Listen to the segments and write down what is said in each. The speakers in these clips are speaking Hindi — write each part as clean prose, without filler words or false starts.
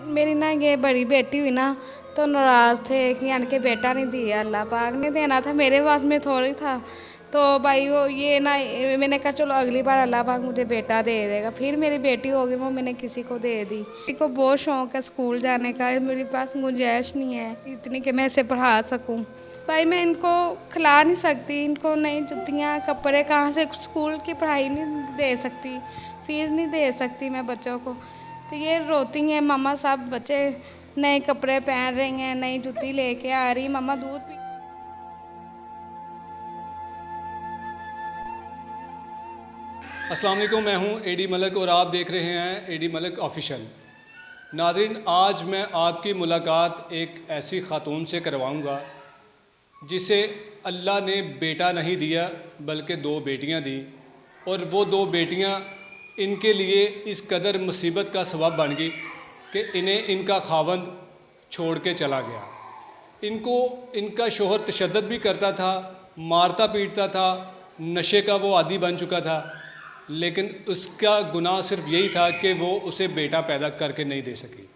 मेरी ना ये बड़ी बेटी हुई ना तो नाराज़ थे कि यानी कि बेटा नहीं दिया, अल्लाह पाक ने देना था, मेरे पास में थोड़ी था। तो भाई वो ये ना, मैंने कहा चलो अगली बार अल्लाह पाक मुझे बेटा दे देगा। फिर मेरी बेटी होगी वो मैंने किसी को दे दी। बेटी को बहुत शौक है स्कूल जाने का, मेरे पास गुंजाइश नहीं है इतनी कि मैं इसे पढ़ा सकूं। भाई मैं इनको खिला नहीं सकती, इनको नई जुतियाँ कपड़े कहाँ से, स्कूल की पढ़ाई नहीं दे सकती, फीस नहीं दे सकती मैं बच्चों को। तो ये रोती हैं मम्मा, सब बच्चे नए कपड़े पहन रही हैं, नई जूती लेके आ रही, मम्मा दूध पी। अस्सलाम वालेकुम, मैं हूं एडी मलिक और आप देख रहे हैं एडी मलिक ऑफिशियल। नाज़रीन, आज मैं आपकी मुलाकात एक ऐसी ख़ातून से करवाऊंगा जिसे अल्लाह ने बेटा नहीं दिया बल्कि दो बेटियां दी, और वो दो बेटियां इनके लिए इस कदर मुसीबत का सबब बन गई कि इन्हें इनका खावंद छोड़ के चला गया। इनको इनका शोहर तशद्दुद भी करता था, मारता पीटता था, नशे का वो आदी बन चुका था, लेकिन उसका गुनाह सिर्फ यही था कि वो उसे बेटा पैदा करके नहीं दे सकी।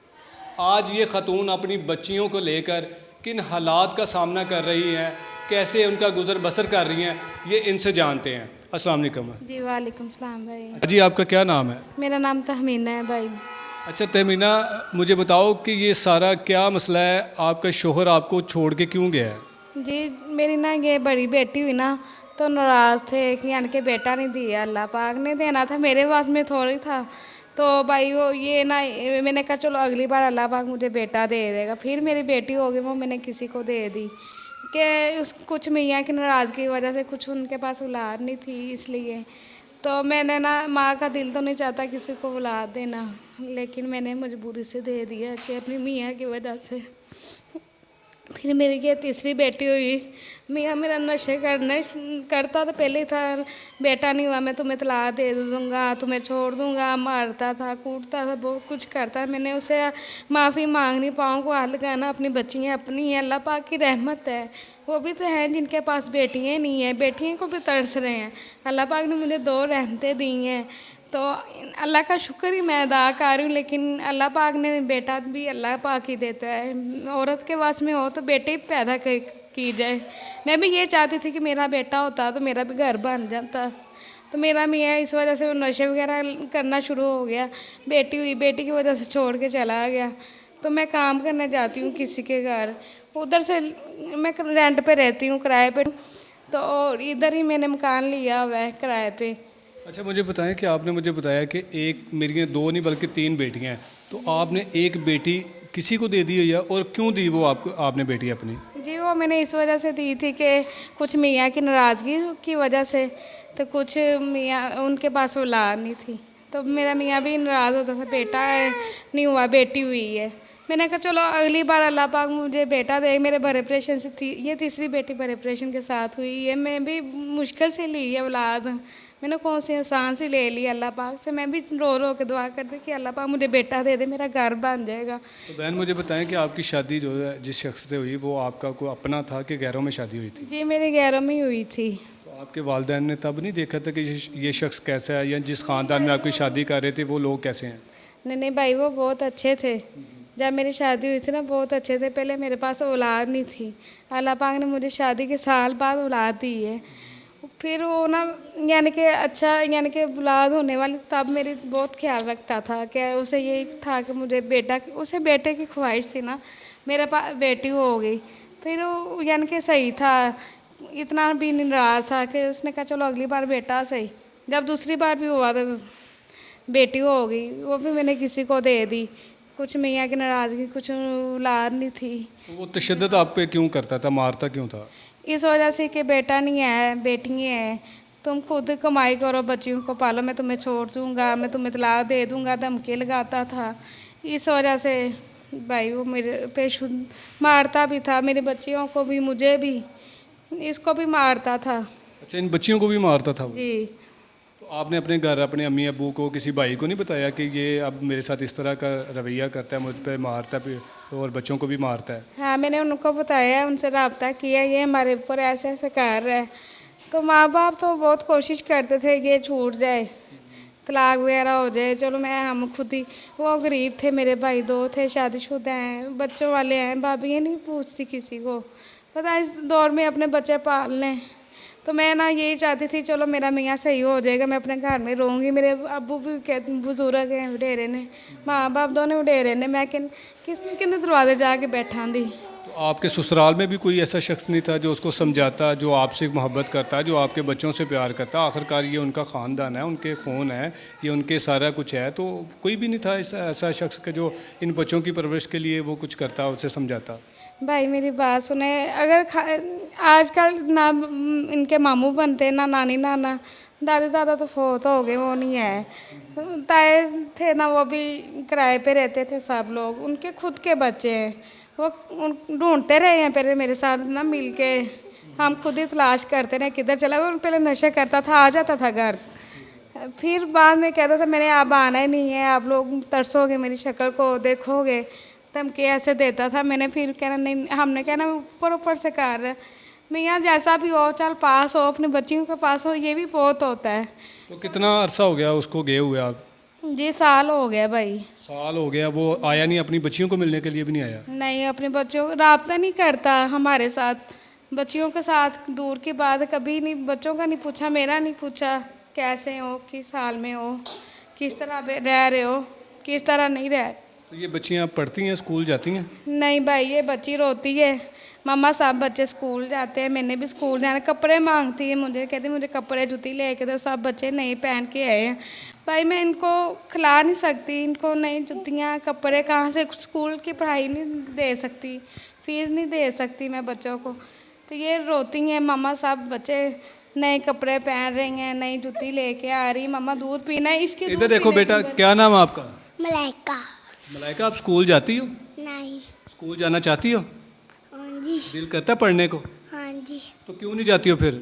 आज ये ख़तून अपनी बच्चियों को लेकर किन हालात का सामना कर रही हैं, कैसे उनका गुज़र बसर कर रही हैं, ये इनसे जानते हैं। अस्सलाम वालेकुम। जी वालेकुम सलाम भाई। जी, आपका क्या नाम है? मेरा नाम तहमीना है भाई। अच्छा तहमीना, मुझे बताओ कि ये सारा क्या मसला है, आपका शोहर आपको छोड़ के क्यों गया है? जी मेरी ना ये बड़ी बेटी हुई ना तो नाराज़ थे कि यानी कि बेटा नहीं दिया, अल्लाह पाक ने देना था, मेरे पास में थोड़ी था। तो भाई वो ये ना, मैंने कहा चलो अगली बार अल्लाह पाक मुझे बेटा दे देगा। फिर मेरी बेटी होगी वो मैंने किसी को दे दी कि उस कुछ मियाँ की नाराज़गी की वजह से कुछ उनके पास औलाद नहीं थी, इसलिए तो मैंने ना, माँ का दिल तो नहीं चाहता किसी को औलाद देना, लेकिन मैंने मजबूरी से दे दिया कि अपनी मियाँ की वजह से। फिर मेरी ये तीसरी बेटी हुई, मियाँ मेरा नशे करता तो पहले ही था, बेटा नहीं हुआ मैं तुम्हें तलाक दे दूँगा, तुम्हें छोड़ दूँगा, मारता था, कूटता था, बहुत कुछ करता। मैंने उसे माफ़ी मांगनी, पाँव को हाथ लगाना, अपनी बच्चियाँ अपनी हैं, अल्लाह पाक की रहमत है। वो भी तो हैं जिनके पास बेटियाँ नहीं हैं, बेटियों को भी तरस रहे हैं। अल्लाह पाक ने मुझे दो रहमतें दी हैं, तो अल्लाह का शुक्र ही मैं अदा कर रही हूँ। लेकिन अल्लाह पाक ने बेटा भी अल्लाह पाक ही देता है, औरत के पास में हो तो बेटे ही पैदा की जाए। मैं भी ये चाहती थी कि मेरा बेटा होता तो मेरा भी घर बन जाता। तो मेरा मियाँ इस वजह से वो नशे वगैरह करना शुरू हो गया, बेटी हुई, बेटी की वजह से छोड़ के चला गया। तो मैं काम करने जाती हूँ किसी के घर, उधर से मैं रेंट पे रहती हूँ, किराए पे। तो इधर ही मैंने मकान लिया हुआ है किराए पे। अच्छा मुझे बताएं कि आपने मुझे बताया कि एक मेरी दो नहीं बल्कि तीन बेटियां हैं, तो आपने एक बेटी किसी को दे दी है, या और क्यों दी वो आपको, आपने बेटी अपनी? जी वो मैंने इस वजह से दी थी कि कुछ मियाँ की नाराज़गी की वजह से, तो कुछ मियाँ उनके पास औलाद नहीं थी, तो मेरा मियाँ भी नाराज़ होता था, बेटा है नहीं हुआ, बेटी हुई है। मैंने कहा चलो अगली बार अल्लाह पाक मुझे बेटा दे। मेरे भरे ऑपरेशन से थी, ये तीसरी बेटी भरे ऑपरेशन के साथ हुई है, मैं भी मुश्किल से ली है औलाद, मैंने कौन सी आसान से ले ली अल्लाह पाक से। मैं भी रो रो के दुआ करती कि अल्लाह पाक मुझे बेटा दे दे, मेरा घर बन जाएगा। तो बहन मुझे बताएं कि आपकी शादी जो है जिस शख्स से हुई वो आपका कोई अपना था कि गैरों में शादी हुई थी? जी मेरे 11 में ही हुई थी। तो आपके वालिदैन ने तब नहीं देखा था कि ये शख्स कैसा है, या जिस ख़ानदान में आपकी शादी कर रहे थे वो लोग कैसे हैं? नहीं भाई वो बहुत अच्छे थे, जब मेरी शादी हुई थी ना बहुत अच्छे थे। पहले मेरे पास औलाद नहीं थी, अल्लाह पाक ने मुझे शादी के साल बाद औलाद दी है। फिर वो ना यानी कि अच्छा, यानी कि औलाद होने वाली, तब मेरी बहुत ख्याल रखता था कि उसे यही था कि मुझे बेटा, उसे बेटे की ख्वाहिश थी ना, मेरे पास बेटी हो गई। फिर वो यानी कि सही था, इतना भी नाराज़ था कि उसने कहा चलो अगली बार बेटा सही। जब दूसरी बार भी हुआ तो बेटी हो गई, वो भी मैंने किसी को दे दी। कुछ मियाँ की नाराज़गी, कुछ औलाद नहीं थी। वो तशद्दुद आप पे क्यों करता था, मारता क्यों था? इस वजह से कि बेटा नहीं है, बेटी है, तुम खुद कमाई करो, बच्चियों को पालो, मैं तुम्हें छोड़ दूँगा, मैं तुम्हें तलाक दे दूँगा, धमकी लगाता था। इस वजह से भाई वो मेरे पे शुद्ध मारता भी था, मेरी बच्चियों को भी, मुझे भी, इसको भी मारता था। अच्छा, इन बच्चियों को भी मारता था वो? जी तो आपने अपने घर अपने अम्मी अबू को, किसी भाई को नहीं बताया कि ये अब मेरे साथ इस तरह का रवैया करता है, मुझ पर मारता है और बच्चों को भी मारता है? हाँ मैंने उनको बताया, उनसे रब्ता किया, ये हमारे ऊपर ऐसे ऐसे कर रहा है। तो माँ बाप तो बहुत कोशिश करते थे कि ये छूट जाए, तलाक वगैरह हो जाए, चलो मैं हम खुद ही, वो गरीब थे, मेरे भाई 2 थे, शादीशुदा हैं, बच्चों वाले हैं, भाभी नहीं पूछती किसी को, पता इस दौर में अपने बच्चे पाल लें। तो मैं ना यही चाहती थी चलो मेरा मियाँ सही हो जाएगा, मैं अपने घर में रहूँगी। मेरे अब्बू भी कहते बुजुर्ग हैं, वडेरे ने, माँ बाप दोनों वडेरे ने, मैं किन दरवाजे जाके बैठा दी। तो आपके ससुराल में भी कोई ऐसा शख्स नहीं था जो उसको समझाता, जो आपसे मोहब्बत करता, जो आपके बच्चों से प्यार करता? आखिरकार ये उनका ख़ानदान है, उनके खून है, ये उनके सारा कुछ है, तो कोई भी नहीं था ऐसा शख्स के जो इन बच्चों की परवरिश के लिए वो कुछ करता, उसे समझाता? भाई मेरी बात सुने, अगर आजकल ना इनके मामू बनते, ना नानी नाना, दादी दादा तो फोत हो गए, वो नहीं है। ताए थे ना, वो भी किराए पे रहते थे, सब लोग उनके खुद के बच्चे हैं, वो ढूंढते रहे हैं पहले मेरे साथ ना मिल के, हम खुद ही तलाश करते रहे किधर चला। वो पहले नशे करता था, आ जाता था घर, फिर बाद में कहता था मैंने अब आना ही नहीं है, आप लोग तरसोगे मेरी शक्ल को, देखोगे, धमकी ऐसे देता था। मैंने फिर कहना नहीं, हमने कहना ऊपर ऊपर से कर रहे मियाँ, जैसा भी हो चल पास हो, अपने बच्चियों के पास हो, ये भी बहुत होता है। तो कितना अरसा हो गया उसको गए हुए आप? जी साल हो गया भाई। साल हो गया, वो आया नहीं, अपनी बच्चियों को मिलने के लिए भी नहीं आया? नहीं, अपने बच्चों को राब्ता नहीं करता हमारे साथ, बच्चियों के साथ दूर की बात, कभी नहीं बच्चों का नहीं पूछा, मेरा नहीं पूछा कैसे हो, किस हाल में हो, किस तरह रह रहे हो, किस तरह नहीं रह। तो ये बच्चियाँ पढ़ती हैं, स्कूल जाती हैं? नहीं भाई, ये बच्ची रोती है, मम्मा सब बच्चे स्कूल जाते हैं, मैंने भी स्कूल जाना, कपड़े मांगती है मुझे, कहती मुझे कपड़े जूती लेके दो, सब बच्चे नहीं पहन के आए हैं। भाई मैं इनको खिला नहीं सकती, इनको नई जूतियाँ कपड़े कहाँ से, स्कूल की पढ़ाई नहीं दे सकती, फीस नहीं दे सकती मैं बच्चों को। तो ये रोती हैं, मम्मा सब बच्चे नए कपड़े पहन रही हैं, नई जूती लेके आ रही, मम्मा दूध पीना है, इसके इधर देखो बेटा, क्या नाम है आपका? मलाइका। मलाइका, आप स्कूल जाती हो? नहीं। स्कूल जाना चाहती हो? हाँ जी। दिल करता पढ़ने को? हाँ जी। तो क्यों नहीं जाती हो फिर?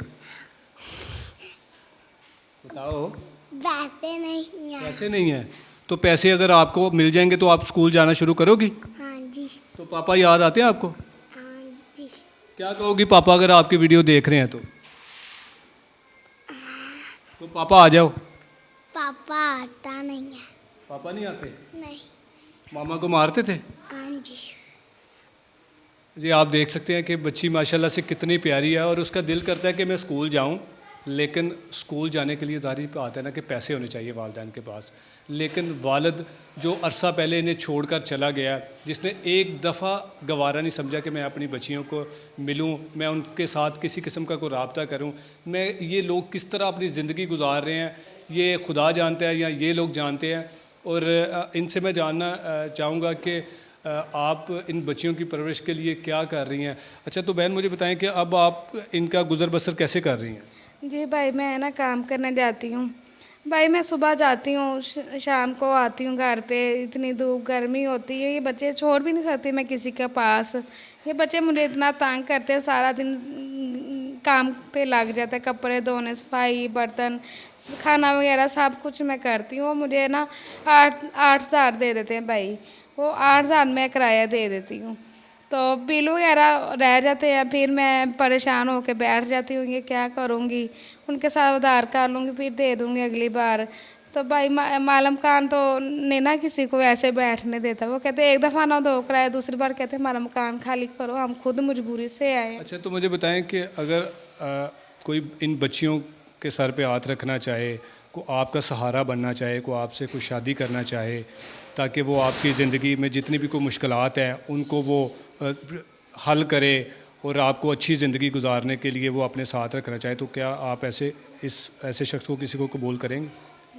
बताओ। वैसे नहीं यार। पैसे नहीं है? तो पैसे अगर आपको मिल जाएंगे तो आप स्कूल जाना शुरू करोगी? हाँ जी। तो पापा याद आते हैं आपको? हाँ जी। क्या कहोगी पापा अगर आपकी वीडियो देख रहे हैं तो? तो पापा आ जाओ। पापा आता नहीं है। पापा नहीं आते? नहीं। मामा को मारते थे? हाँ जी। जी आप देख सकते हैं कि बच्ची माशाल्लाह से कितनी प्यारी है, और उसका दिल करता है कि मैं स्कूल जाऊं, लेकिन स्कूल जाने के लिए ज़ाहिर बात है ना कि पैसे होने चाहिए वालिदैन के पास। लेकिन वालिद जो अरसा पहले इन्हें छोड़कर चला गया, जिसने एक दफ़ा गवारा नहीं समझा कि मैं अपनी बच्चियों को मिलूं, मैं उनके साथ किसी किस्म का कोई रब्ता करूं, मैं ये लोग किस तरह अपनी ज़िंदगी गुजार रहे हैं ये खुदा जानता है या ये लोग जानते हैं। और इनसे मैं जानना चाहूँगा कि आप इन बच्चियों की परवरिश के लिए क्या कर रही हैं? अच्छा तो बहन मुझे बताएं कि अब आप इनका गुज़र बसर कैसे कर रही हैं? जी भाई, मैं ना काम करने जाती हूँ भाई, मैं सुबह जाती हूँ, शाम को आती हूँ घर पे, इतनी धूप गर्मी होती है, ये बच्चे छोड़ भी नहीं सकती मैं किसी के पास, ये बच्चे मुझे इतना तंग करते हैं, सारा दिन काम पे लग जाता है, कपड़े धोने, सफाई, बर्तन, खाना वगैरह सब कुछ मैं करती हूँ। मुझे ना 8,000 दे देते हैं भाई, वो 8,000 मैं किराया दे देती हूँ, तो बिल वगैरह रह जाते हैं, फिर मैं परेशान होकर बैठ जाती हूँ, ये क्या करूँगी, उनके साथ उधार कर लूँगी, फिर दे दूँगी अगली बार। तो भाई मालम खान तो नहीं ना किसी को ऐसे बैठने देता, वो कहते एक दफ़ा ना दो किराया, दूसरी बार कहते हमारा मकान खाली करो, हम खुद मजबूरी से आए। अच्छा तो मुझे बताएं कि अगर कोई इन बच्चियों के सर पे हाथ रखना चाहे, को आपका सहारा बनना चाहे, को आपसे कोई शादी करना चाहे, ताकि वो आपकी ज़िंदगी में जितनी भी कोई मुश्किलात हैं उनको वो हल करे और आपको अच्छी ज़िंदगी गुजारने के लिए वो अपने साथ रखना चाहे, तो क्या आप ऐसे शख्स को किसी को कबूल करेंगे?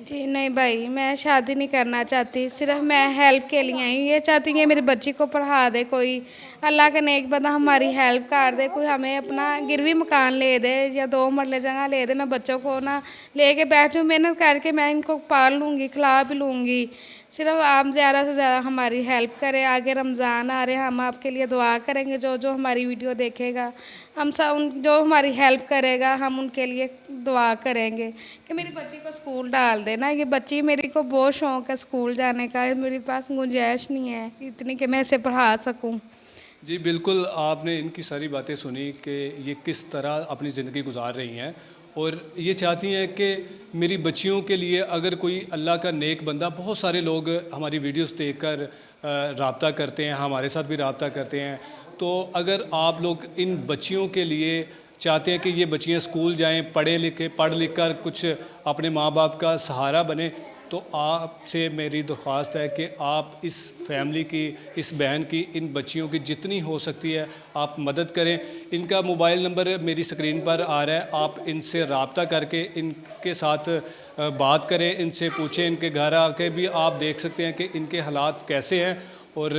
जी नहीं भाई, मैं शादी नहीं करना चाहती, सिर्फ मैं हेल्प के लिए आई हूँ, ये चाहती हूँ मेरी बच्ची को पढ़ा दे कोई, अल्लाह का नेक बंदा हमारी हेल्प कर दे, कोई हमें अपना गिरवी मकान ले दे या 2 मरले जगह ले दे, मैं बच्चों को ना लेके बैठूँ, मेहनत करके मैं इनको पाल लूँगी, खिला भी लूँगी, सिर्फ आप ज़्यादा से ज़्यादा हमारी हेल्प करें। आगे रमज़ान आ रहे हैं, हम आपके लिए दुआ करेंगे, जो जो हमारी वीडियो देखेगा, हम सब जो हमारी हेल्प करेगा हम उनके लिए दुआ करेंगे कि मेरी बच्ची को स्कूल डाल देना। ये बच्ची मेरी को बहुत शौक़ है स्कूल जाने का, मेरे पास गुंजाइश नहीं है इतनी कि मैं इसे पढ़ा सकूं। जी बिल्कुल, आपने इनकी सारी बातें सुनी कि ये किस तरह अपनी ज़िंदगी गुजार रही हैं, और ये चाहती हैं कि मेरी बच्चियों के लिए अगर कोई अल्लाह का नेक बंदा, बहुत सारे लोग हमारी वीडियोस देखकर रब्ता करते हैं, हमारे साथ भी रब्ता करते हैं, तो अगर आप लोग इन बच्चियों के लिए चाहते हैं कि ये बच्चियाँ स्कूल जाएं, पढ़ लिख कर कुछ अपने माँ बाप का सहारा बने, तो आपसे मेरी दरख्वास्त है कि आप इस फैमिली की, इस बहन की, इन बच्चियों की जितनी हो सकती है आप मदद करें। इनका मोबाइल नंबर मेरी स्क्रीन पर आ रहा है, आप इनसे रब्ता करके इनके साथ बात करें, इनसे पूछें, इनके घर आके भी आप देख सकते हैं कि इनके हालात कैसे हैं। और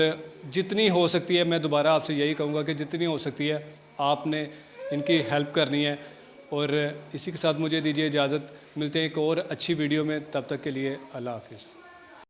जितनी हो सकती है, मैं दोबारा आपसे यही कहूँगा कि जितनी हो सकती है आपने इनकी हेल्प करनी है। और इसी के साथ मुझे दीजिए इजाज़त, मिलते हैं एक और अच्छी वीडियो में, तब तक के लिए अल्लाह हाफ़िज़।